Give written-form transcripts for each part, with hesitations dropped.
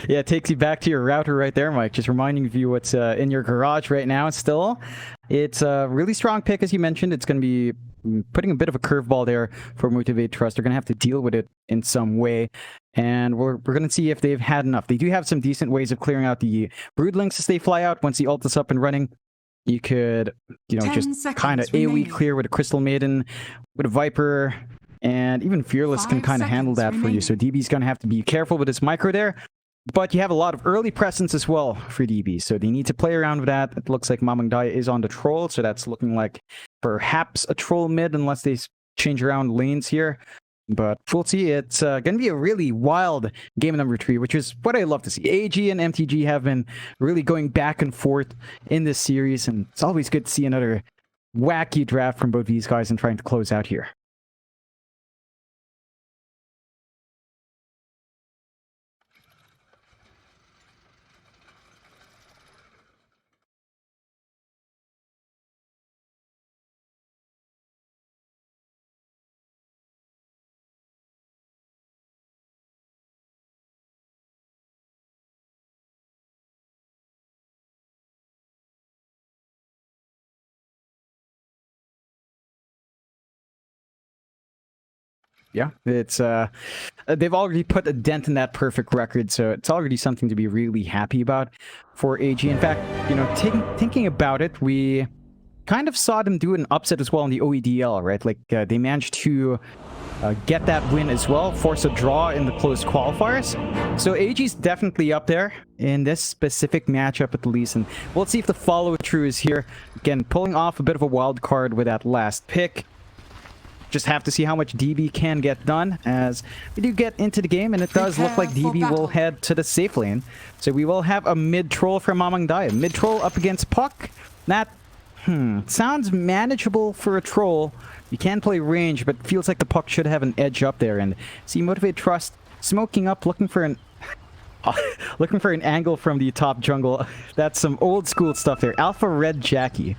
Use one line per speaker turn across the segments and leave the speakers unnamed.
Yeah, it takes you back to your router right there, Mike. Just reminding you what's in your garage right now still. It's a really strong pick, as you mentioned. It's going to be putting a bit of a curveball there for Motivate.Trust. They're going to have to deal with it in some way. And we're going to see if they've had enough. They do have some decent ways of clearing out the Broodlings as they fly out. Once the ult is up and running, you could, just kind of AoE clear with a Crystal Maiden, with a Viper, and even Fearless can kind of handle that for you. So DB's going to have to be careful with his micro there. But you have a lot of early presence as well for DB, so they need to play around with that. It looks like Mamangdaya is on the troll, so that's looking like perhaps a troll mid unless they change around lanes here. But we'll see. It's going to be a really wild game number 3, which is what I love to see. AG and MTG have been really going back and forth in this series, and it's always good to see another wacky draft from both these guys and trying to close out here. Yeah, it's they've already put a dent in that perfect record, so it's already something to be really happy about for AG. In fact, thinking about it, we kind of saw them do an upset as well in the OEDL, right? Like they managed to get that win as well, force a draw in the closed qualifiers. So AG's definitely up there in this specific matchup at least, and we'll see if the follow-through is here. Again, pulling off a bit of a wild card with that last pick. Just have to see how much DB can get done as we do get into the game, and it does look like DB will head to the safe lane. So we will have a mid-troll from Mamangdaya. Mid-troll up against Puck. That, sounds manageable for a troll. You can play range, but feels like the Puck should have an edge up there. And see Motivate.Trust smoking up, looking for an angle from the top jungle. That's some old school stuff there. Alpha Red Jackie.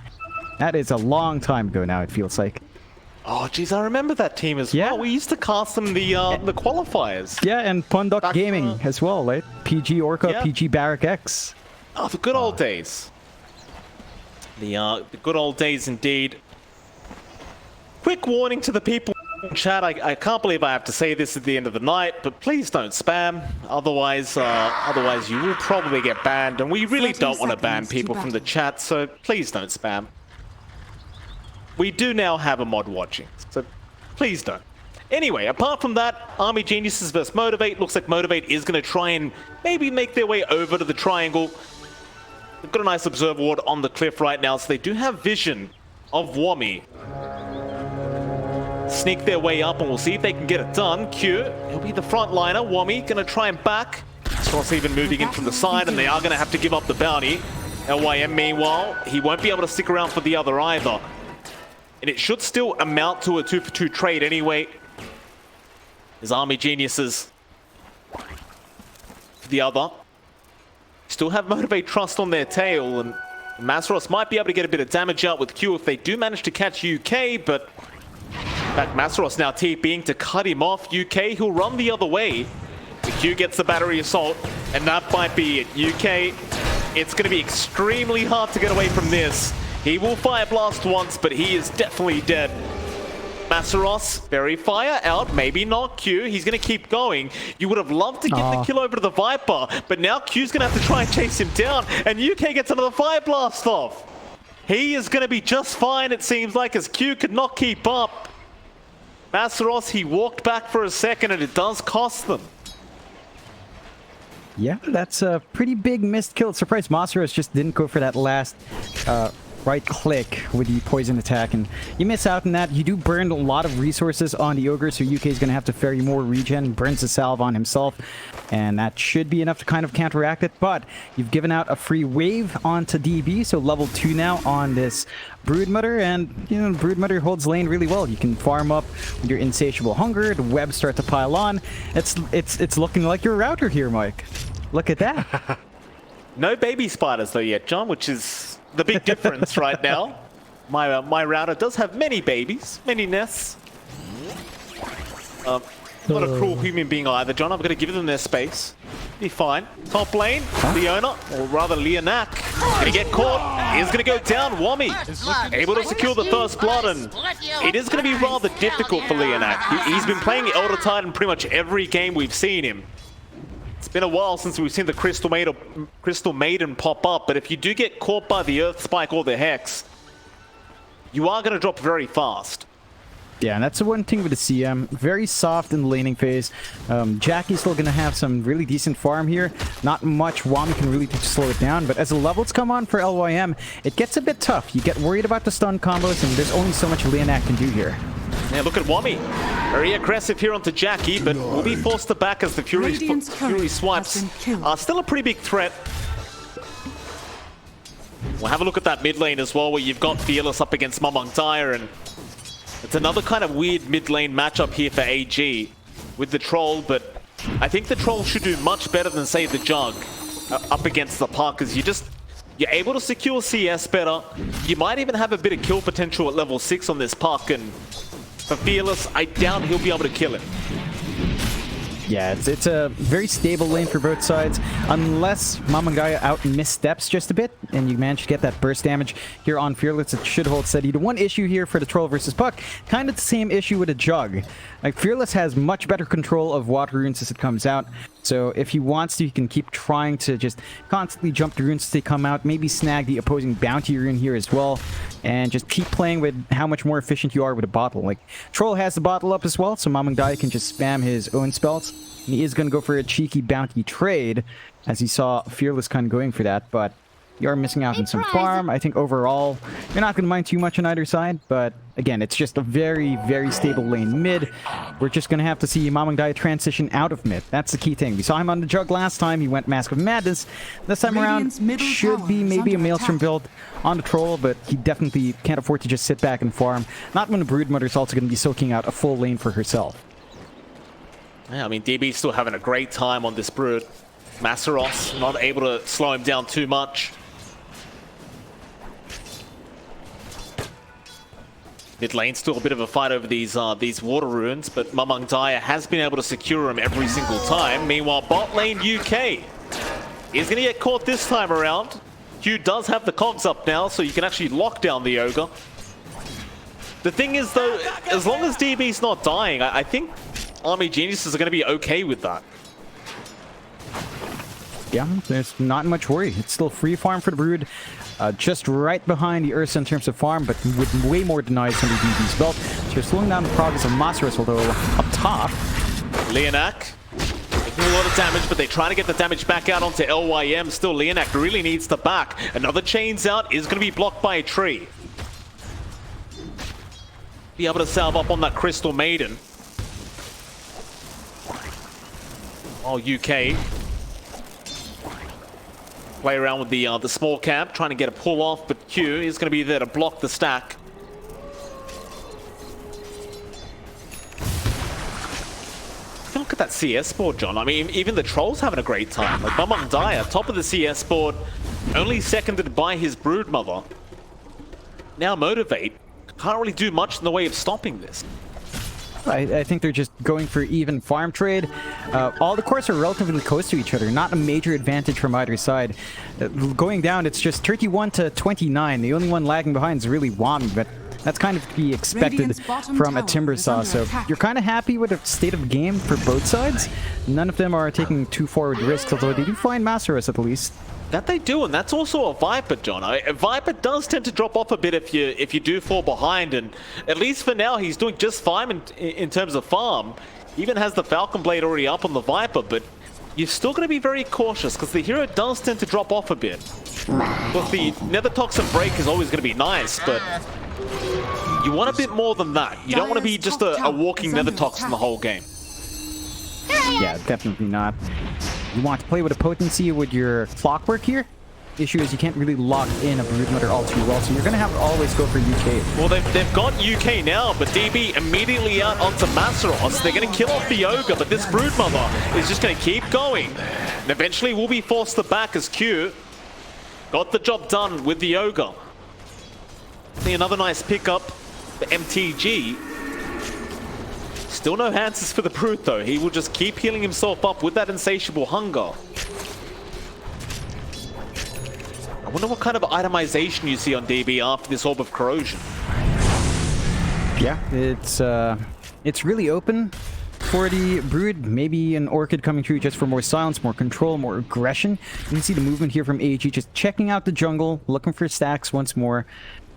That is a long time ago now, it feels like.
Oh, geez, I remember that team as well. We used to cast them the qualifiers.
Yeah, and Pundok Gaming as well, right? PG Orca, PG Barrack X.
Oh, the good old days. The good old days indeed. Quick warning to the people in chat. I can't believe I have to say this at the end of the night, but please don't spam. Otherwise you will probably get banned, and we really don't want to ban people from the chat, so please don't spam. We do now have a mod watching, so please don't. Anyway, apart from that, Army Geniuses versus Motivate. Looks like Motivate is going to try and maybe make their way over to the triangle. They've got a nice observer ward on the cliff right now, so they do have vision of Wommy. Sneak their way up, and we'll see if they can get it done. Q, he'll be the front liner. Wommy going to try and back. Cross even moving in from the side, and they are going to have to give up the bounty. LYM, meanwhile, he won't be able to stick around for the other either. And it should still amount to a 2-for-2 trade anyway. His Army Geniuses for the other. Still have Motivate.Trust on their tail, and Masaros might be able to get a bit of damage out with Q if they do manage to catch UK, but in fact, Masaros now TPing to cut him off. UK, he'll run the other way. The Q gets the battery assault, and that might be it. UK, it's going to be extremely hard to get away from this. He will fire blast once, but he is definitely dead. Masaros, very fire out, maybe not Q. He's going to keep going. You would have loved to give the kill over to the Viper, but now Q's going to have to try and chase him down, and UK gets another fire blast off. He is going to be just fine, it seems like, as Q could not keep up. Masaros, he walked back for a second, and it does cost them.
Yeah, that's a pretty big missed kill. Surprised Masaros just didn't go for that last right click with the poison attack, and you miss out on that. You do burn a lot of resources on the Ogre, so UK is going to have to ferry more regen. Burns the salve on himself, and that should be enough to kind of counteract it, but you've given out a free wave onto DB, so level 2 now on this Broodmother, and Broodmother holds lane really well. You can farm up with your insatiable hunger, the webs start to pile on. It's looking like your router here, Mike. Look at that.
No baby spiders though yet, John, which is the big difference right now. My router does have many babies, many nests. Not a cruel human being either, John. I'm going to give them their space. Be fine. Top lane, Leona, or rather Leonak, gonna get caught. Is gonna go down. Wami able to secure the first blood, and it is gonna be rather difficult for Leonak. He's been playing Elder Titan pretty much every game we've seen him. It's been a while since we've seen the Crystal Maiden pop up, but if you do get caught by the Earth Spike or the Hex, you are gonna drop very fast.
Yeah, and that's the one thing with the CM. Very soft in the laning phase. Jackie's still going to have some really decent farm here. Not much Wami can really slow it down, but as the levels come on for LYM, it gets a bit tough. You get worried about the stun combos, and there's only so much Leonak can do here.
Yeah, look at Wami. Very aggressive here onto Jackie, but will be forced to back as the Fury swipes are still a pretty big threat. We'll have a look at that mid lane as well, where you've got Fearless up against Mamang Dyer, and it's another kind of weird mid lane matchup here for AG with the Troll, but I think the Troll should do much better than, say, the Jug up against the Puck, because you're able to secure CS better. You might even have a bit of kill potential at level 6 on this Puck, and for Fearless, I doubt he'll be able to kill him.
Yeah, it's a very stable lane for both sides, unless Mamangaya out missteps just a bit, and you manage to get that burst damage here on Fearless. It should hold steady. The one issue here for the Troll versus Puck, kind of the same issue with a Jug. Like, Fearless has much better control of water runes as it comes out, so if he wants to, he can keep trying to just constantly jump the runes as they come out, maybe snag the opposing bounty rune here as well, and just keep playing with how much more efficient you are with a bottle. Like, Troll has the bottle up as well, so Mamangaya can just spam his own spells. And he is going to go for a cheeky bounty trade, as he saw Fearless kind of going for that, but you are missing out on some farm. I think overall, you're not going to mind too much on either side, but again, it's just a very, very stable lane mid. We're just going to have to see Mamangaya transition out of mid. That's the key thing. We saw him on the Jug last time. He went Mask of Madness. This time around, should be maybe a Maelstrom build on the Troll, but he definitely can't afford to just sit back and farm. Not when the Broodmother is also going to be soaking out a full lane for herself.
Yeah, I mean, DB's still having a great time on this Brood. Masaros not able to slow him down too much. Mid lane still a bit of a fight over these water runes, but Mamang Dyer has been able to secure him every single time. Meanwhile, bot lane UK is going to get caught this time around. Q does have the cogs up now, so you can actually lock down the Ogre. The thing is, though, as long as DB's not dying, I think Army Geniuses are going to be okay with that.
Yeah, there's not much worry. It's still free farm for the Brood. Just right behind the Ursa in terms of farm, but with way more denies under DB's belt. So you're slowing down the progress of Masaros, although up top.
Leonak taking a lot of damage, but they're trying to get the damage back out onto LYM. Still, Leonak really needs to back. Another chains out is going to be blocked by a tree. Be able to salve up on that Crystal Maiden. Oh, UK. Play around with the small camp, trying to get a pull off, but Q is going to be there to block the stack. Look at that CS board, John. I mean, even the Troll's having a great time. Like, Mamang Dyer, top of the CS board, only seconded by his Broodmother. Now Motivate can't really do much in the way of stopping this.
I think they're just going for even farm trade. All the cores are relatively close to each other, not a major advantage from either side. Going down, it's just 31 to 29. The only one lagging behind is really Wami, but that's kind of to be expected from a Timbersaw. So you're kind of happy with the state of the game for both sides. None of them are taking too forward risks, although they do find Masaros at least.
That they do, and that's also a Viper, John. A Viper does tend to drop off a bit if you do fall behind, and at least for now, he's doing just fine in terms of farm. He even has the Falcon Blade already up on the Viper, but you're still going to be very cautious, because the hero does tend to drop off a bit. But the Nether Toxin Break is always going to be nice, but you want a bit more than that. You don't want to be just a walking Nether Toxin the whole game.
Yeah, definitely not. You want to play with a potency with your clockwork here. Issue is you can't really lock in a Broodmother all too well, so you're going to have to always go for UK.
Well, they've got UK now, but DB immediately out onto Masaros. They're going to kill off the Ogre, but this Broodmother is just going to keep going. And eventually will be forced to back as Q got the job done with the Ogre. See, another nice pickup for MTG. Still no answers for the Brute, though. He will just keep healing himself up with that insatiable hunger. wonder what kind of itemization you see on DB after this Orb of Corrosion.
Yeah, it's really open for the Brood. Maybe an Orchid coming through just for more silence, more control, more aggression. You can see the movement here from AG, just checking out the jungle, looking for stacks once more.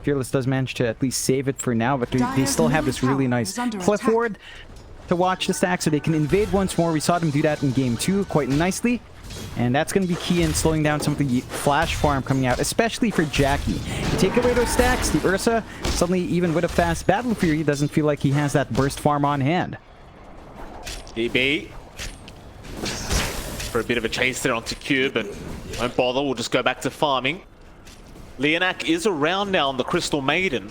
Fearless does manage to at least save it for now, but they still have this really nice cliff forward to watch the stack so they can invade once more. We saw them do that in game 2 quite nicely. And that's going to be key in slowing down some of the flash farm coming out, especially for Jackie. You take away those stacks, the Ursa, suddenly even with a fast Battle Fury, doesn't feel like he has that burst farm on hand.
DB for a bit of a chase there onto Q, but won't bother. We'll just go back to farming. Leonak is around now on the Crystal Maiden.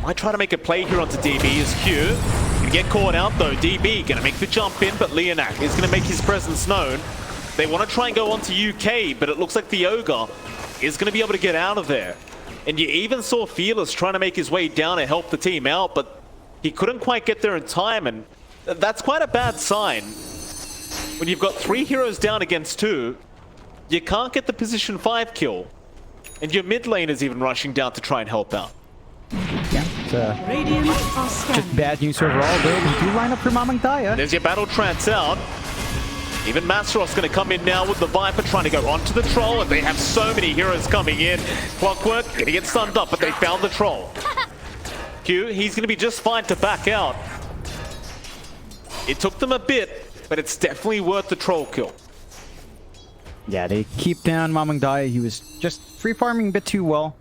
Might try to make a play here onto DB as Q. Gonna get caught out though. DB gonna make the jump in, but Leonak is gonna make his presence known. They want to try and go on to UK, but it looks like the Ogre is going to be able to get out of there. And you even saw Fearless trying to make his way down and help the team out, but he couldn't quite get there in time, and that's quite a bad sign. When you've got 3 heroes down against 2, you can't get the position 5 kill. And your mid lane is even rushing down to try and help out.
Yeah, it's just bad news overall, though. We do line up for Mamang Daya.
There's your battle trance out. Even Masteros going to come in now with the Viper, trying to go onto the Troll, and they have so many heroes coming in. Clockwork going to get stunned up, but they found the Troll. Q, he's going to be just fine to back out. It took them a bit, but it's definitely worth the Troll kill.
Yeah, they keep down Mamang Daya. He was just free farming a bit too well.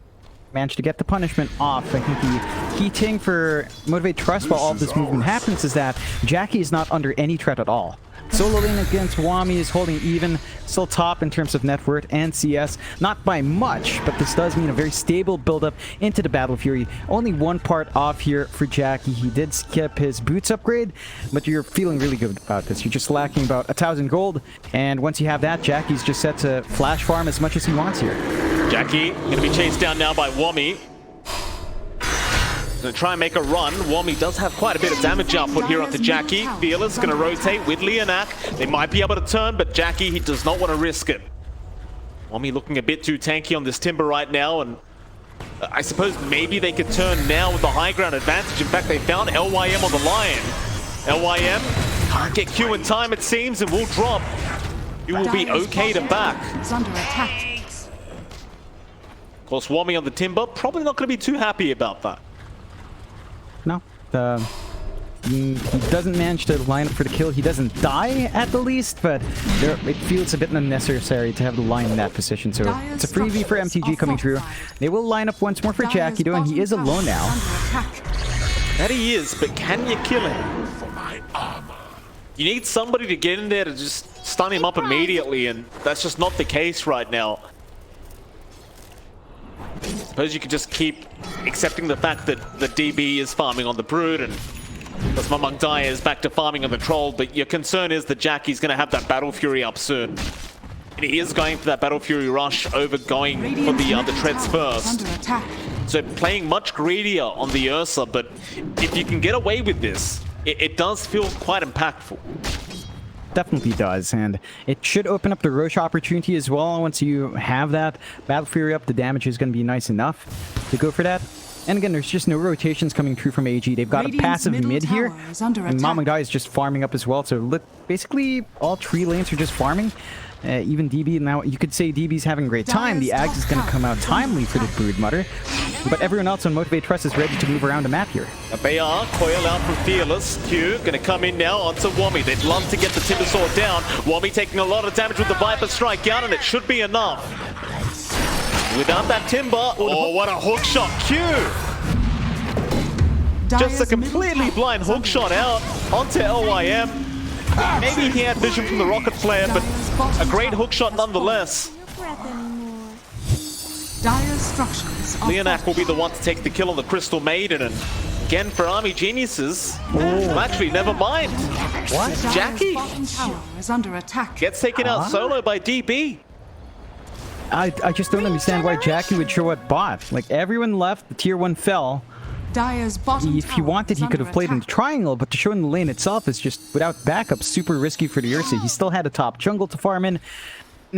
Managed to get the punishment off. I think the key thing for Motivate.Trust while all of this movement happens is that Jackie is not under any threat at all. Solo lane against Wami is holding even, still top in terms of net worth and CS. Not by much, but this does mean a very stable build-up into the Battle Fury. Only one part off here for Jackie. He did skip his boots upgrade, but you're feeling really good about this. You're just lacking about 1,000 gold, and once you have that, Jackie's just set to flash farm as much as he wants here. Jackie
going to be chased down now by Wami. Gonna try and make a run. Wami does have quite a bit of damage output here onto Jackie. Fearless gonna rotate with Leonak. They might be able to turn, but Jackie, he does not want to risk it. Wami looking a bit too tanky on this Timber right now, and I suppose maybe they could turn now with the high ground advantage. In fact, they found LYM on the Lion. LYM can't get Q in time, it seems, and will drop. You will be okay to back. Of course, Wami on the Timber, probably not going to be too happy about that.
No, he doesn't manage to line up for the kill. He doesn't die at the least, but it feels a bit unnecessary to have the line in that position. So it's a freebie for MTG coming through. They will line up once more for Jackie, though, and he is alone now.
That he is, but can you kill him? You need somebody to get in there to just stun him up immediately, and that's just not the case right now. I suppose you could just keep accepting the fact that the DB is farming on the Brood, and because Mamang Daya is back to farming on the Troll, but your concern is that Jackie's going to have that Battle Fury up soon. And he is going for that Battle Fury rush over going for the Treads first. So playing much greedier on the Ursa, but if you can get away with this, it does feel quite impactful.
Definitely does, and it should open up the Roche opportunity as well. Once you have that Battle Fury up, the damage is going to be nice enough to go for that. And again, there's just no rotations coming through from AG. They've got a passive mid here, and Mamang Daya is just farming up as well. So basically, all 3 lanes are just farming. Even DB, now you could say DB's having a great time. The Ags is going to come out timely for the Brood Mutter. But everyone else on Motivate.Trust is ready to move around the map here.
They are. Coil out from Fearless. Q going to come in now onto Wami. They'd love to get the Timber Sword down. Wami taking a lot of damage with the Viper strike out, and it should be enough. Without that Timber, oh, what a hook shot. Q! Just a completely blind hook shot out onto LYM. Maybe he had vision from the rocket flare, but a great hook shot nonetheless. Leonak will be the one to take the kill on the Crystal Maiden, and again for Army Geniuses, actually never mind.
What?
Jackie gets taken out solo by DB.
I just don't understand why Jackie would show up bot. Like, everyone left, the tier 1 fell. If he wanted, he could have played in the triangle, but to show in the lane itself is just, without backup, super risky for the Ursa. He still had a top jungle to farm in.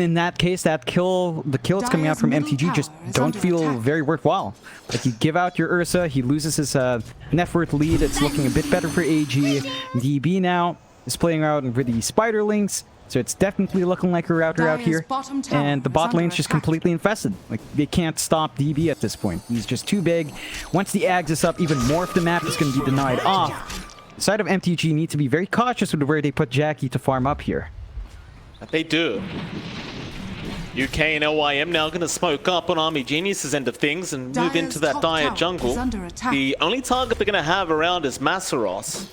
in that case, the kills coming out from MTG just don't feel very worthwhile. Like, you give out your Ursa, he loses his net worth lead. It's looking a bit better for AG. DB now is playing around with the Spiderlings, so it's definitely looking like a router out here. And the bot lane's just completely infested. Like, they can't stop DB at this point. He's just too big. Once the Ags is up, even more of the map is going to be denied off. The side of MTG need to be very cautious with where they put Jackie to farm up here.
They do. UK and LYM now going to smoke up on Army Genius's end of things and move into that dire jungle. The only target they're going to have around is Masaros.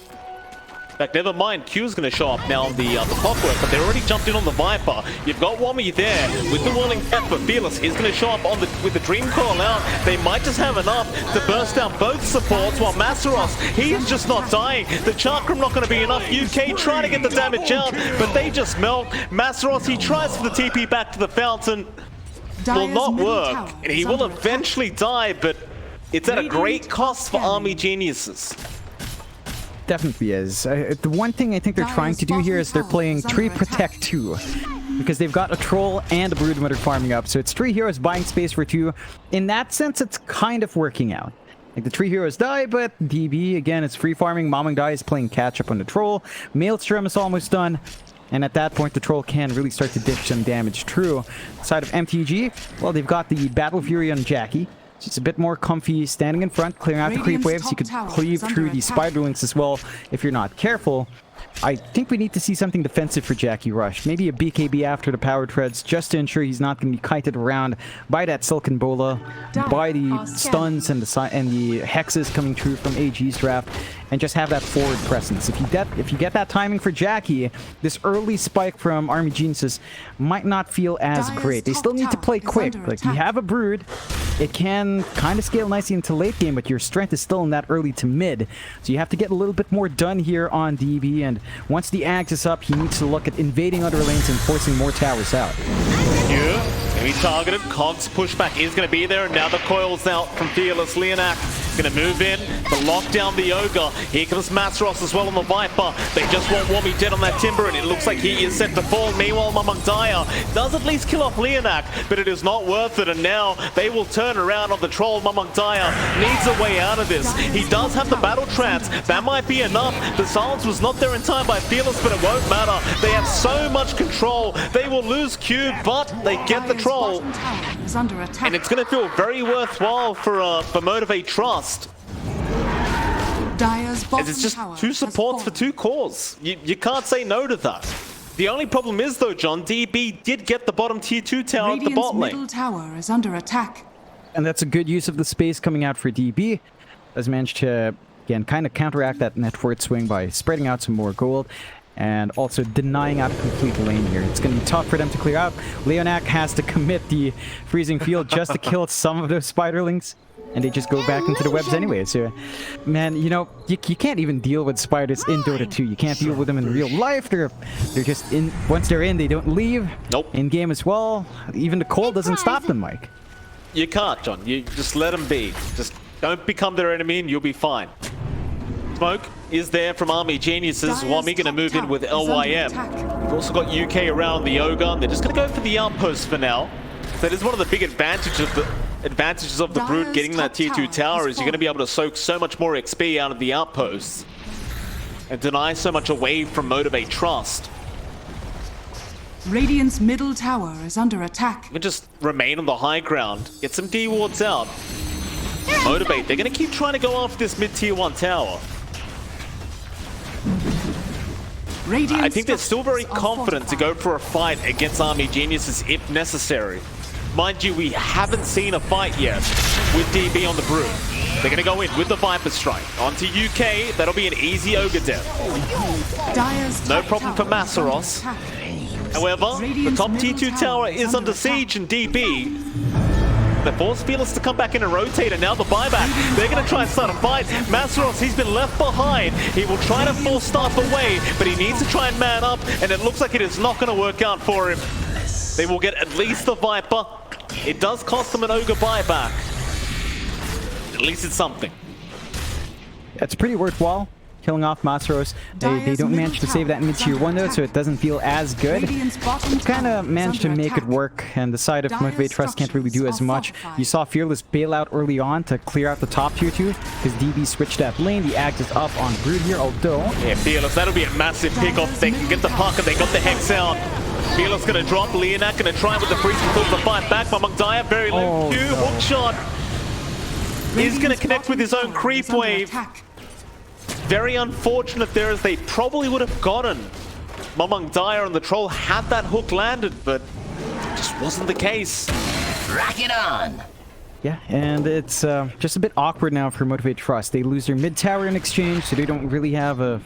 In fact, never mind, Q's going to show up now on the Clockwork, but they're already jumped in on the Viper. You've got Wommy there with the Whirling Pet, but Fearless is going to show up on with the Dream Coil out. They might just have enough to burst down both supports, while Masaros, he's just not dying. The Chakram not going to be enough. UK trying to get the damage out, but they just melt. Masaros, he tries for the TP back to the fountain. Will not work, and he will eventually die, but it's at a great cost for Army Geniuses.
Definitely is. The one thing I think they're trying to do here is they're playing Tree Protect 2. Because they've got a Troll and a Broodmother farming up. So it's 3 heroes buying space for 2. In that sense, it's kind of working out. Like, the 3 heroes die, but DB, again, it's free farming. Mamang Dai is playing catch up on the Troll. Maelstrom is almost done. And at that point, the Troll can really start to dish some damage through. Side of MTG, well, they've got the Battle Fury on Jackie. It's a bit more comfy standing in front, clearing out the creep waves. You could cleave through the Spiderlings as well if you're not careful. I think we need to see something defensive for Jackie Rush. Maybe a BKB after the power treads, just to ensure he's not going to be kited around by that Silken Bola, by the stuns and the hexes coming through from AG's draft, and just have that forward presence. If you get that timing for Jackie, this early spike from Army Geniuses might not feel as great. They still need to play quick. Like, you have a Brood, it can kind of scale nicely into late game, but your strength is still in that early to mid. So you have to get a little bit more done here on DB, and once the Axe is up, he needs to look at invading other lanes and forcing more towers out.
Here, going to be targeted. Cog's pushback is going to be there, and now the coil's out from Fearless. Leonak going to move in to lock down the Ogre. Here comes Masaros as well on the Viper. They just want Wommy dead on that Timber, and it looks like he is set to fall. Meanwhile, Mamang Daya does at least kill off Leonak, but it is not worth it, and now they will turn around on the Troll. Mamang Daya needs a way out of this. He does have the Battle Trance. That might be enough. The silence was not there in time by Fearless, but it won't matter. They have so much control. They will lose Q, but they get the Troll. And it's going to feel very worthwhile for Motivate.Trust. As it's just 2 supports for 2 cores. You can't say no to that. The only problem is, though, John, DB did get the bottom tier 2 tower at the bot lane.
Middle tower is under attack.
And that's a good use of the space coming out for DB. Has managed to, again, kind of counteract that net worth swing by spreading out some more gold and also denying out a complete lane here. It's going to be tough for them to clear out. Leonak has to commit the freezing field just to kill some of those Spiderlings, and they just go back into the webs anyway. So, man, you know, you can't even deal with spiders in Dota 2. You can't deal with them in real life. They're just in. Once they're in, they don't leave.
Nope.
In game as well. Even the cold doesn't stop them, Mike.
You can't, John. You just let them be. Just don't become their enemy and you'll be fine. Smoke is there from Army Geniuses. Wommy going to move in with LYM. We've also got UK around the Ogre. They're just going to go for the outpost for now. That is one of the big advantages of the Brood getting that tier 2 tower, is you're going to be able to soak so much more XP out of the outposts and deny so much away from Motivate.Trust.
Radiant's middle tower is under attack.
You can just remain on the high ground, get some D wards out. Motivate, they're going to keep trying to go after this mid-tier 1 tower. I think they're still very confident to go for a fight against Army Geniuses if necessary. Mind you, we haven't seen a fight yet with DB on the Brood. They're going to go in with the Viper Strike. Onto UK, that'll be an easy Ogre death. No problem for Masaros. However, the top tier 2 tower is under siege, and DB, they force Fearless to come back in and rotate, and now the buyback. They're going to try and start a fight. Masaros, he's been left behind. He will try to force staff away, but he needs to try and man up, and it looks like it is not going to work out for him. They will get at least the Viper. It does cost them an Ogre buyback. At least it's something.
It's pretty worthwhile. killing off Masros. They don't manage to save that mid-tier 1 though, so it doesn't feel as good. Kind of managed to make it work, and the side of Motivate.Trust can't really do as much. You saw Fearless bail out early on to clear out the top tier 2, because DB switched that lane. The Axe is up on Brood here, although...
Yeah, Fearless, that'll be a massive pick-off. They can get the puck and they got the Hex out. Fearless gonna drop, Leonak gonna try with the freezing field to fight back. Mamang Daya, very low Q, hook shot. He's gonna connect with his own creep wave. Very unfortunate there, as they probably would have gotten Mamang Daya, and the Troll had that hook landed, but it just wasn't the case.
Rock it on!
Yeah, and it's just a bit awkward now for Motivate.Trust. They lose their mid tower in exchange, so they don't really have a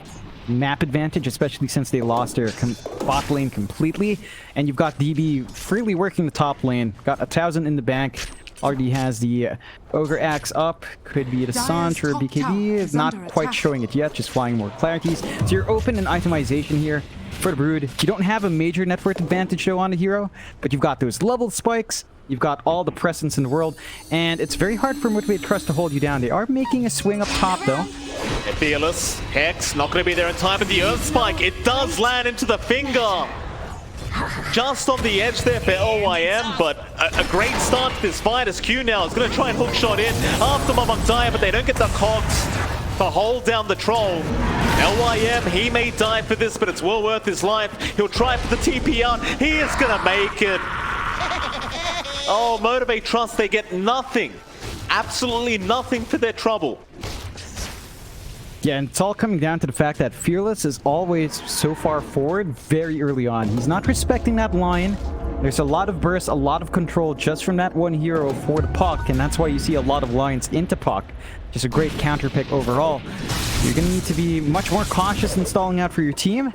map advantage, especially since they lost their bot lane completely. And you've got DB freely working the top lane. Got 1,000 in the bank. Already has the Ogre Axe up. Could be a Descent or a BKB. Not quite showing it yet, just flying more clarities. So you're open in itemization here for the Brood. You don't have a major net worth advantage though on the hero, but you've got those level spikes. You've got all the presence in the world, and it's very hard for Motivate.Trust to hold you down. They are making a swing up top though.
Fearless, Hex, not going to be there in time, but the Earth Spike, it does land into the finger. Just on the edge there for LYM, but a great start to this fight as Q now is going to try and hook shot in after Mamang Daya, but they don't get the cogs to hold down the Troll. LYM, he may die for this, but it's well worth his life. He'll try for the TP out. He is going to make it. Oh, Motivate.Trust, they get nothing. Absolutely nothing for their trouble.
Yeah, and it's all coming down to the fact that Fearless is always so far forward very early on. He's not respecting that line. There's a lot of burst, a lot of control just from that one hero for the puck, and that's why you see a lot of lines into puck. Just a great counter pick overall. You're going to need to be much more cautious in stalling out for your team.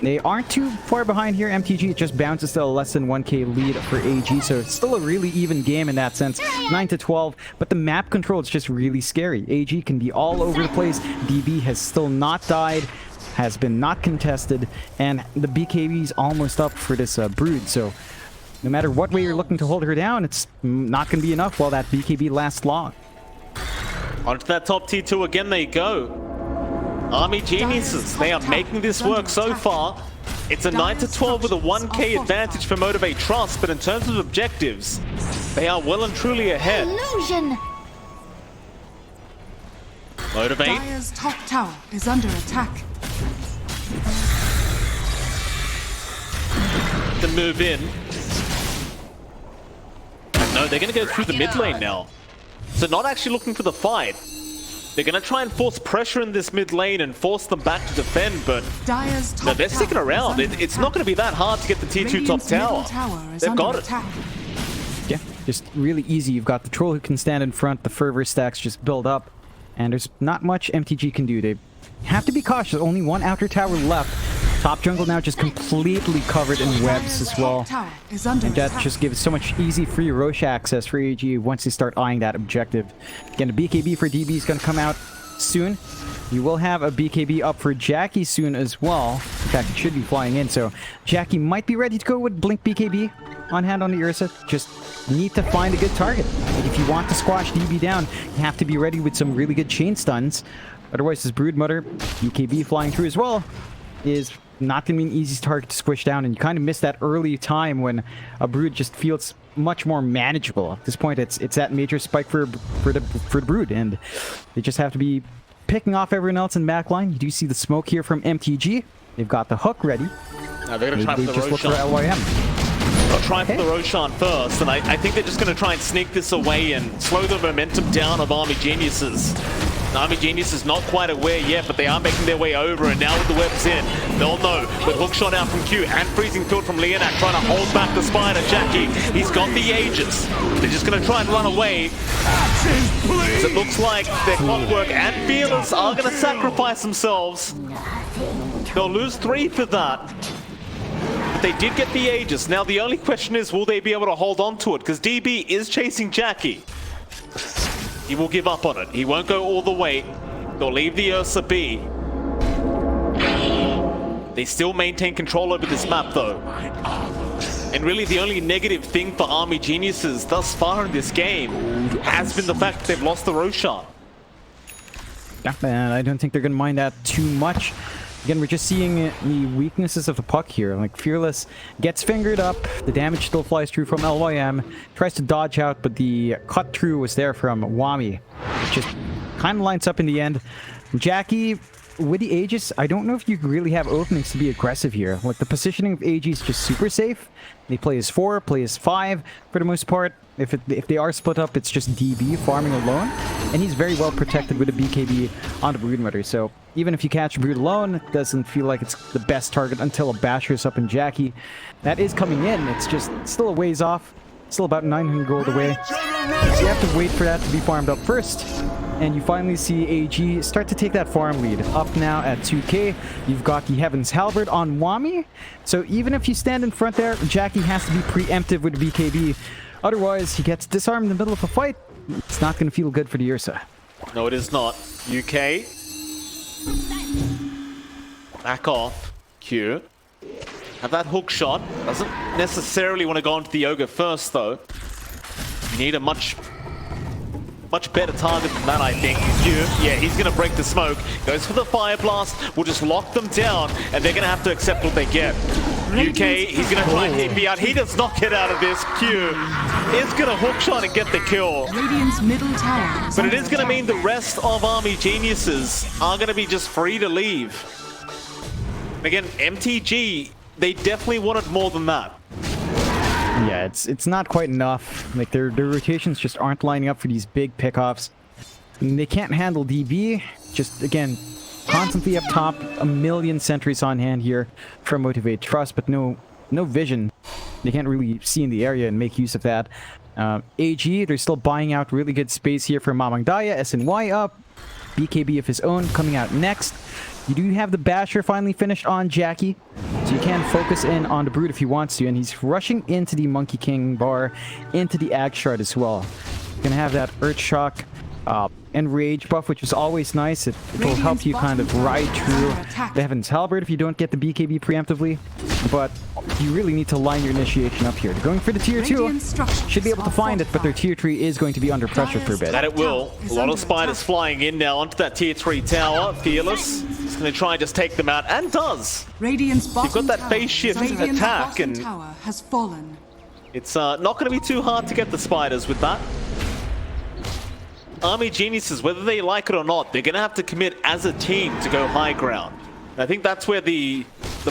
They aren't too far behind here. MTG, it just bounces to a less than 1k lead for AG, so it's still a really even game in that sense. 9-12, but the map control is just really scary. AG can be all over the place. DB has still not died, has been not contested, and the BKB is almost up for this Brood, so no matter what way you're looking to hold her down, it's not going to be enough while that BKB lasts long.
Onto that top tier 2 again they go. Army Geniuses, they are making this work so far. It's a 9-12 with a 1k advantage for Motivate.Trust, but in terms of objectives, they are well and truly ahead.
Illusion!
Motivate.
Dire's top tower is under attack.
To move in. And no, they're going to go through the mid lane now. So not actually looking for the fight. They're going to try and force pressure in this mid lane and force them back to defend, but no, they're sticking around. It's not going to be that hard to get the tier 2 top tower. They've got it.
Yeah, just really easy. You've got the Troll who can stand in front, the fervor stacks just build up, and there's not much MTG can do. They have to be cautious. Only one outer tower left. Top jungle now just completely covered in webs as well. And that just gives so much easy free Roche access for AG once they start eyeing that objective. Again, a BKB for DB is going to come out soon. You will have a BKB up for Jackie soon as well. In fact, it should be flying in, so Jackie might be ready to go with Blink BKB on hand on the Ursa. Just need to find a good target. Like if you want to squash DB down, you have to be ready with some really good chain stuns. Otherwise, this Broodmother, BKB flying through as well, is not going to be an easy target to squish down, and you kind of miss that early time when a Brood just feels much more manageable. At this point, it's that major spike for the Brood, and they just have to be picking off everyone else in backline. You do see the smoke here from MTG. They've got the hook ready.
Now they're going to try for the
just look for
Roshan.
LYM.
They'll try for the Roshan first, and I think they're just going to try and sneak this away and slow the momentum down of Army Geniuses. Army Genius is not quite aware yet, but they are making their way over, and now with the webs in, they'll know. With hookshot out from Q and freezing field from Leonak trying to hold back the Spider. Jackie, he's got the Aegis. They're just going to try and run away. As it looks like their clockwork and Fearless are going to sacrifice themselves. They'll lose 3 for that. But they did get the Aegis. Now the only question is, will they be able to hold on to it? Because DB is chasing Jackie. He will give up on it. He won't go all the way. They'll leave the Ursa be. They still maintain control over this map though. And really the only negative thing for Army Geniuses thus far in this game has been the fact that they've lost the Roshan.
Yeah, and I don't think they're going to mind that too much. Again, we're just seeing the weaknesses of the puck here. Like, Fearless gets fingered up. The damage still flies through from LYM. Tries to dodge out, but the cut through was there from Wami. Just kind of lines up in the end. Jackie, with the Aegis, I don't know if you really have openings to be aggressive here. Like, the positioning of AG is just super safe. They play as 4, play as 5 for the most part. If they are split up, it's just DB farming alone. And he's very well protected with a BKB on the Broodmother. So even if you catch Brood alone, it doesn't feel like it's the best target until a Basher is up in Jackie. That is coming in. It's just still a ways off. Still about 900 gold away. So you have to wait for that to be farmed up first. And you finally see AG start to take that farm lead. Up now at 2k. You've got the Heaven's Halberd on Wami. So even if you stand in front there, Jackie has to be preemptive with the BKB. Otherwise, he gets disarmed in the middle of a fight. It's not going to feel good for the Ursa.
No, it is not. UK. Back off. Q. Have that hook shot. Doesn't necessarily want to go onto the Ogre first, though. You need a much better target than that, I think. Q, yeah, he's going to break the smoke. Goes for the Fire Blast. Will just lock them down, and they're going to have to accept what they get. UK, he's going to try and hit me out. He does not get out of this. Q is going to hook shot and get the kill.
Radiant's middle tower is
But it
under
is going to mean the rest of Army Geniuses are going to be just free to leave. Again, MTG, they definitely wanted more than that.
Yeah, it's not quite enough. Like, their rotations just aren't lining up for these big pickoffs. And they can't handle DB. Just, again, constantly up top. A million sentries on hand here from Motivate.Trust, but no vision. They can't really see in the area and make use of that. AG, they're still buying out really good space here for Mamang Daya. SNY up. BKB of his own coming out next. You do have the Basher finally finished on Jackie, so you can focus in on the Brood if he wants to, and he's rushing into the Monkey King bar, into the Ag Shard as well. You're gonna have that Earth Shock and Rage buff, which is always nice. It will help you kind of ride through the Heaven's Halberd if you don't get the BKB preemptively, but you really need to line your initiation up here. They're going for the tier 2. Should be able to find it, but their tier 3 is going to be under pressure for a bit.
That it will. A lot of spiders flying in now onto that tier 3 tower. Fearless is going to try and just take them out, and does.
Radiant's
You've got that phase shift attack, and
tower has fallen.
it's not going to be too hard to get the spiders with that. Army Geniuses, whether they like it or not, they're going to have to commit as a team to go high ground. And I think that's where the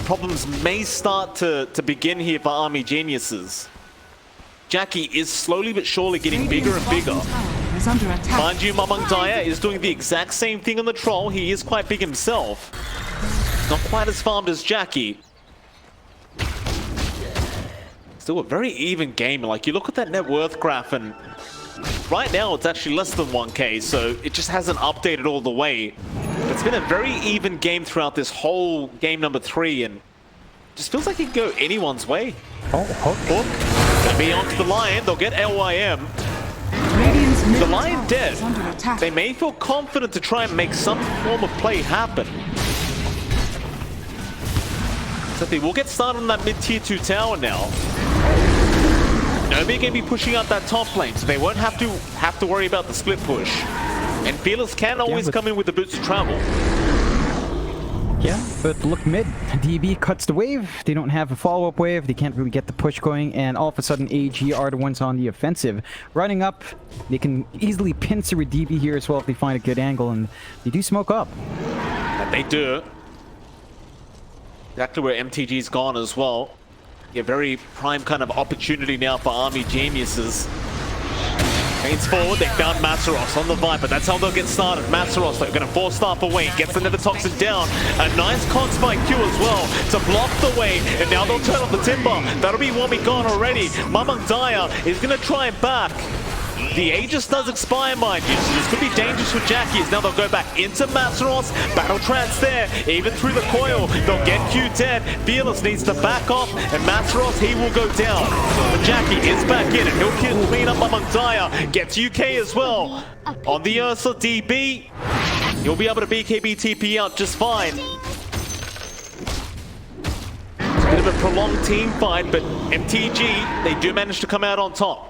problems may start to begin here for Army Geniuses. Jackie is slowly but surely getting bigger and bigger. Mind you, Mamang Daya is doing the exact same thing on the Troll. He is quite big himself. Not quite as farmed as Jackie. Still a very even game. Like, you look at that net worth graph, and right now it's actually less than 1k, so it just hasn't updated all the way. But it's been a very even game throughout this whole game number 3, and just feels like it can go anyone's way.
Oh, hook.
Gonna be onto the Lion. They'll get LYM. The Lion dead. They may feel confident to try and make some form of play happen. So they will get started on that mid-tier 2 tower now. Nobi going to be pushing out that top lane, so they won't have to worry about the split push. And Fearless can always come in with the boots to travel.
Yeah, but look mid. DB cuts the wave. They don't have a follow-up wave. They can't really get the push going, and all of a sudden AG are the ones on the offensive. Running up, they can easily pincer with DB here as well if they find a good angle, and they do smoke up.
That they do. Exactly where MTG's gone as well. Yeah, very prime kind of opportunity now for Army Geniuses. Paints forward, they found Masaros on the Viper. That's how they'll get started. Masaros, they're going to force staff away. Gets the Nether Toxin down. A nice cons by Q as well to block the way. And now they'll turn on the Timber. That'll be Wami gone already. Mamang Daya is going to try and back. The Aegis does expire, mind you, so this could be dangerous for Jackie. As now they'll go back into Masaros. Battle trance there, even through the coil. They'll get Q dead. Fearless needs to back off, and Masaros, he will go down. But Jackie is back in, and he'll clean up Mamang Daya. Gets UK as well. On the Ursa DB, you'll be able to BKB TP out just fine. Bit of a prolonged team fight, but MTG, they do manage to come out on top.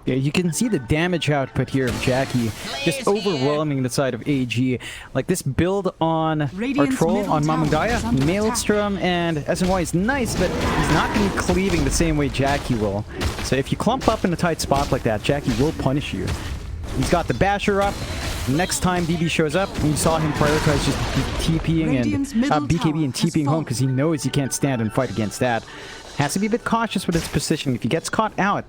Yeah, you can see the damage output here of Jackie just overwhelming the side of AG. Like this build on our
Radiant's
troll
middle
on
tower is
Mamangaya,
under
Maelstrom and SMY is nice, but he's not going to be cleaving the same way Jackie will. So if you clump up in a tight spot like that, Jackie will punish you. He's got the basher up. Next time DB shows up, you saw him prioritize just TPing
Radiant's
and
middle
BKB
tower
and
has
TPing home
fallen.
because he knows he can't stand and fight against that. Has to be a bit cautious with his position. If he gets caught out,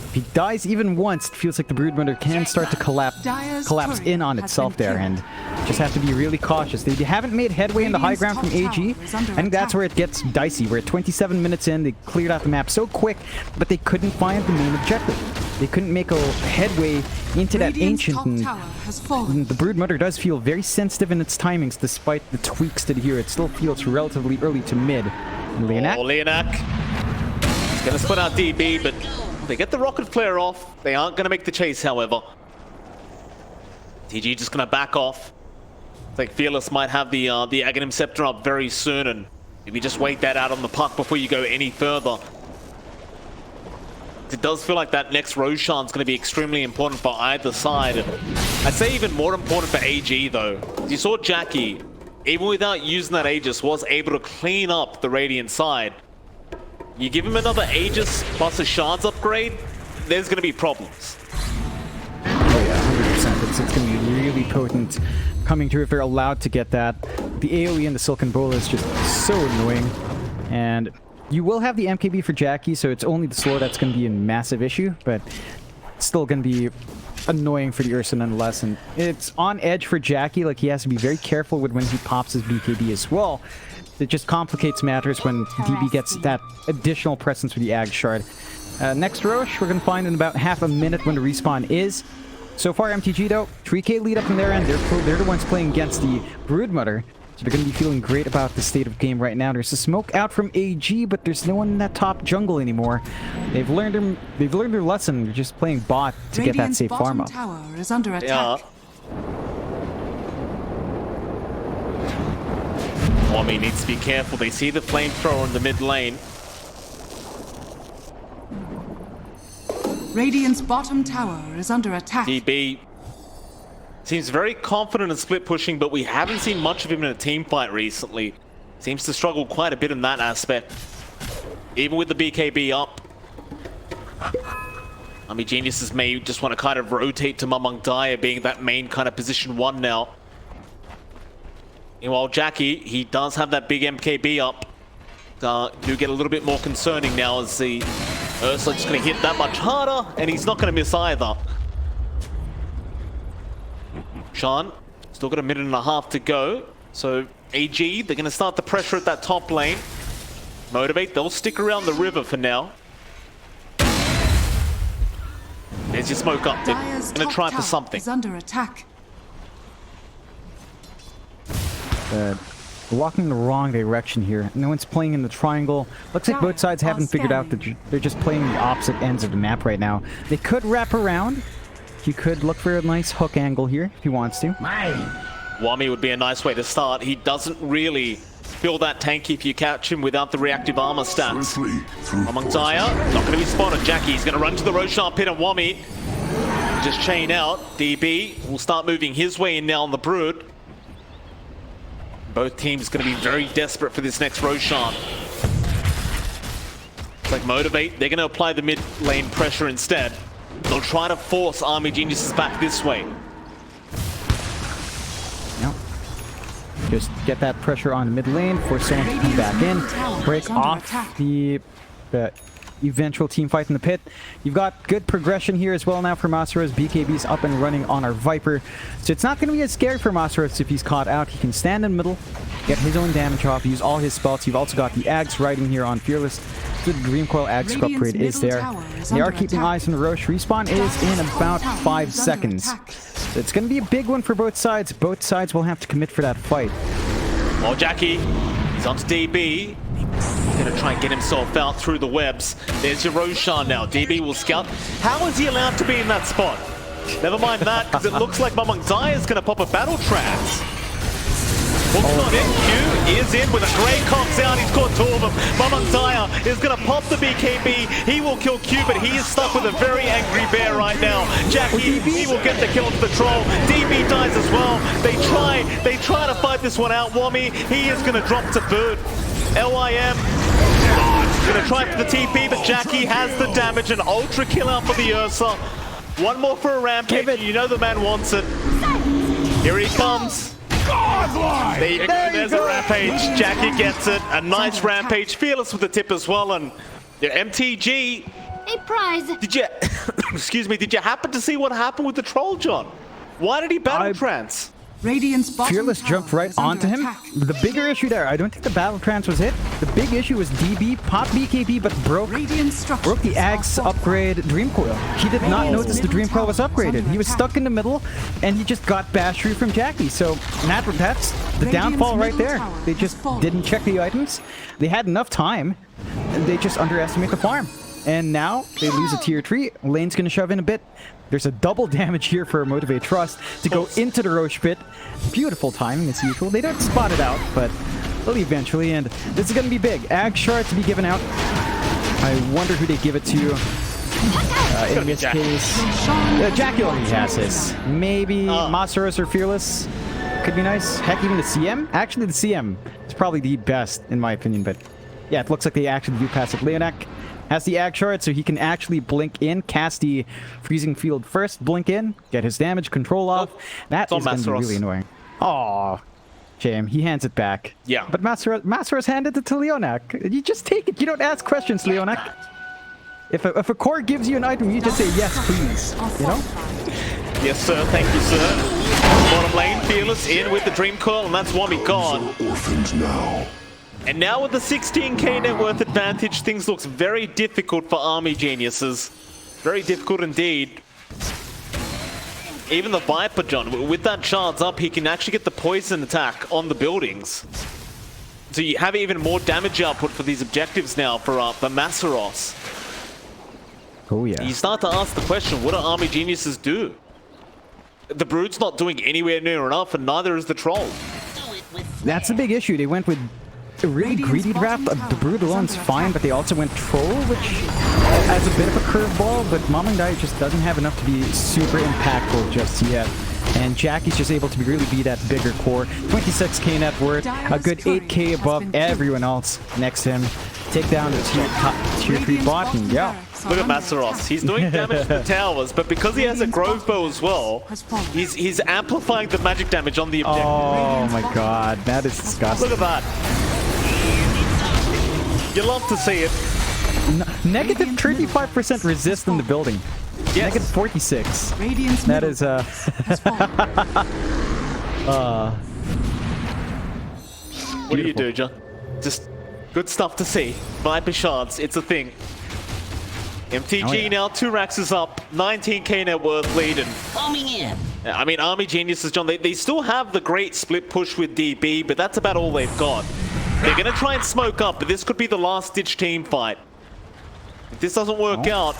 if he dies even once, it feels like the Broodmother can start to collapse
Dire's
in on
turret
itself
has been
there, and just have to be really cautious. They haven't made headway in the high ground from
Radiant's top
AG.
tower is under
I think that's
attack.
where it gets dicey. We're at 27 minutes in, they cleared out the map so quick, but they couldn't find the main objective. They couldn't make a headway into that
Radiant's
ancient,
top
and
tower has fallen.
the Broodmother does feel very sensitive in its timings, despite the tweaks to here. It still feels relatively early to mid. Leonak?
Oh, Leonak. He's going to split out DB, but they get the rocket flare off. They aren't going to make the chase, however. TG just going to back off. It's like Fearless might have the Aghanim Scepter up very soon, and maybe just wait that out on the puck before you go any further. It does feel like that next Roshan's going to be extremely important for either side. And I'd say even more important for AG, though. You saw Jackie, even without using that Aegis, was able to clean up the Radiant side. You give him another Aegis plus a Shards upgrade, there's going to be problems.
Oh yeah, 100%. It's going to be really potent coming through if they're allowed to get that. The AoE and the Silken Bowl is just so annoying. And you will have the MKB for Jackie, so it's only the slow that's going to be a massive issue, but it's still going to be annoying for the Ursa nonetheless. And it's on edge for Jackie, like he has to be very careful with when he pops his BKB as well. It just complicates matters when DB gets that additional presence with the Ag Shard. Next Roche, we're going to find in about half a minute when the respawn is. So far, MTG though, 3k lead up in their end. They're the ones playing against the Broodmother. So they're going to be feeling great about the state of game right now. There's a smoke out from AG, but there's no one in that top jungle anymore. They've learned their lesson. They're just playing bot to get that safe farm up.
Tower is under attack.
Yeah. Wami needs to be careful. They see the flamethrower in the mid lane.
Radiant's bottom tower is under attack.
DB seems very confident in split pushing, but we haven't seen much of him in a team fight recently. Seems to struggle quite a bit in that aspect. Even with the BKB up. I mean, Geniuses may just want to kind of rotate to Mamangaya being that main kind of position 1 now. Meanwhile, Jackie, he does have that big MKB up. Do get a little bit more concerning now as the Ursa just going to hit that much harder, and he's not going to miss either. Sean, still got a minute and a half to go. So AG, they're going to start the pressure at that top lane. Motivate, they'll stick around the river for now. There's your smoke up. They're
Dire's
going to
top
try for
tower
something.
is under attack.
We're walking in the wrong direction here. No one's playing in the triangle. Looks like both sides haven't figured out that they're just playing the opposite ends of the map right now. They could wrap around. He could look for a nice hook angle here if he wants to.
Wami would be a nice way to start. He doesn't really feel that tanky if you catch him without the reactive armor stats. Among Daya, not going to be spotted. Jackie, he's going to run to the Roshan pit, and Wami just chain out. DB will start moving his way in now on the Brood. Both teams going to be very desperate for this next Roshan. It's like Motivate, they're going to apply the mid lane pressure instead. They'll try to force Army Geniuses back this way.
Yep. Just get that pressure on the mid lane, force someone to come back in, break off the eventual team fight in the pit. You've got good progression here as well now for Masaros. BKB's up and running on our Viper. So it's not going to be as scary for Masaros if he's caught out. He can stand in the middle, get his own damage off, use all his spells. You've also got the Ags riding here on Fearless. The Dream Coil Ag upgrade is there. They are keeping eyes on the Roche. Respawn is in about 5 seconds. So it's going to be a big one for both sides. Both sides will have to commit for that fight.
Oh, Jackie, he's onto DB. He's going to try and get himself out through the webs. There's your Roshan now. DB will scout. How is he allowed to be in that spot? Never mind that, because it looks like Mamangaya is going to pop a Battle Trance. Hook's not in. Q is in with a great cox out. He's caught two of them. Mamantaya is going to pop the BKB. He will kill Q, but he is stuck with a very angry bear right now. Jackie, he will get the kill onto the troll. DB dies as well. They try to fight this one out. Wami, he is going to drop to third. LYM going to try for the TP, but Jackie has the damage. An ultra kill out for the Ursa. One more for a rampage. You know the man wants it. Here he comes. There you go. There's a rampage. Jackie gets it. A nice rampage. Fearless with the tip as well. And your MTG.
A prize.
Did you, excuse me, did you happen to see what happened with the troll, John? Why did he battle trance?
Radiant's bottom
Fearless
tower
jumped right
is under
onto him.
attack.
The bigger issue there, I don't think the battle trance was hit. The big issue was DB popped BKB, but broke
Radiant structures
the Axe
are fortified.
upgrade Dream Coil. He did not notice the Dream Coil was upgraded. He was stuck in the middle, and he just got bashed through from Jackie. So that's the downfall right there. They just didn't check the items. They had enough time, and they just underestimate the farm. And now they lose a tier 3. Lane's going to shove in a bit. There's a double damage here for Motivate.Trust to go into the Roche pit. Beautiful timing as usual. They don't spot it out, but they'll eventually. And this is going to be big. Ag shard to be given out. I wonder who they give it to. In this case, Jackie already has this. Maybe Masaros or Fearless. Could be nice. Heck, even the CM? Actually, the CM is probably the best, in my opinion. But yeah, it looks like they actually do pass it. Leonak has the Ag shard, so he can actually blink in, cast the freezing field first, blink in, get his damage control off. That is going to be really annoying. Aw, shame. He hands it back.
Yeah.
But Masaros handed it to Leonak. You just take it. You don't ask questions, Leonak. If a core gives you an item, you just say yes, please. You know?
Yes, sir. Thank you, sir. Bottom lane, Fearless in with the Dream Coil, and that's Wami gone.
Orphans now.
And now with the 16k net worth advantage, things looks very difficult for Army Geniuses. Very difficult indeed. Even the Viper, John, with that shards up, he can actually get the poison attack on the buildings. So you have even more damage output for these objectives now for Masaros.
Oh yeah.
You start to ask the question, what do Army Geniuses do? The Brood's not doing anywhere near enough, and neither is the Troll.
That's a big issue. They went with a really greedy draft. The Brood alone's fine, but they also went Troll, which has a bit of a curveball, but Mamandai just doesn't have enough to be super impactful just yet. And Jackie's just able to really be that bigger core. 26k net worth, a good 8k above everyone else next to him. Take down the tier 3 bot, and yeah.
Look at Masaros. He's doing damage to the towers, but because he has a Grove Bow as well, he's amplifying the magic damage on the objective.
Oh my god, that is disgusting.
Look at that. You love to see it.
Negative 35% resist in the building.
Yes.
Negative 46.
Radiant's
That is
What do you do, John? Just good stuff to see. Viper shards, it's a thing. MTG now, 2 racks is up, 19k net worth lead, and
Foaming in.
I mean, Army Geniuses, John, they still have the great split push with DB, but that's about all they've got. They're going to try and smoke up, but this could be the last-ditch team fight. If this doesn't work out...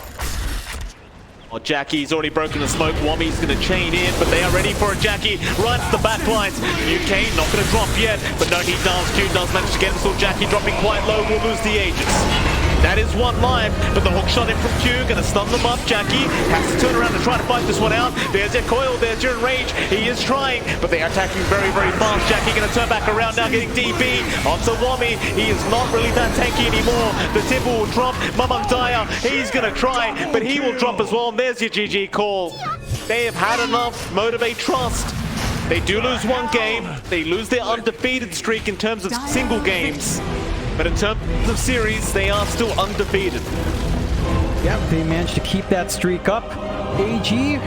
Oh, Jackie's already broken the smoke. Wami's going to chain in, but they are ready for it. Jackie runs the back lines. UK not going to drop yet, but no, he does. Q does manage to get it, so Jackie dropping quite low will lose the Aegis. That is one life, but the hook shot in from Q, gonna stun them up. Jackie has to turn around and try to fight this one out. There's your coil, there's your enrage. He is trying, but they are attacking very, very fast. Jackie gonna turn back around now, getting DB onto Wami. He is not really that tanky anymore. The Tipple will drop. Mamandaya, he's gonna try, but he will drop as well. And there's your GG call. They have had enough. Motivate.Trust. They do lose one game. They lose their undefeated streak in terms of single games. But in terms of series, they are still undefeated.
Yep, they managed to keep that streak up. AG,